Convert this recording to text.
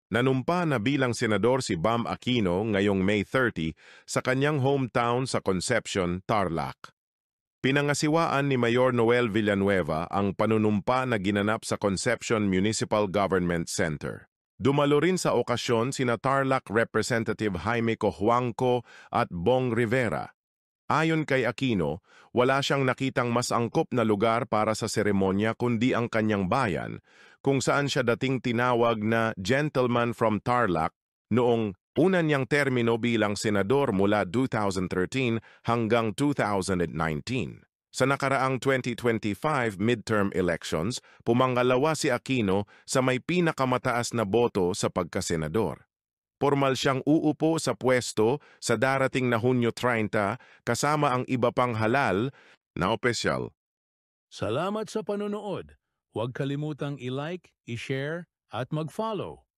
Nanumpa na bilang senador si Bam Aquino ngayong May 30 sa kanyang hometown sa Concepcion, Tarlac. Pinangasiwaan ni Mayor Noel Villanueva ang panunumpa na ginanap sa Concepcion Municipal Government Center. Dumalo rin sa okasyon sina Tarlac Representative Jaime Cojuangco at Bong Rivera. Ayon kay Aquino, wala siyang nakitang mas angkop na lugar para sa seremonya kundi ang kanyang bayan, kung saan siya dating tinawag na gentleman from Tarlac noong una niyang termino bilang senador mula 2013 hanggang 2019. Sa nakaraang 2025 midterm elections, pumangalawa si Aquino sa may pinakamataas na boto sa pagkasenador. Formal siyang uupo sa pwesto sa darating na Hunyo 30 kasama ang iba pang halal na opisyal. Salamat sa panonood. Huwag kalimutang i-like, i-share at mag-follow.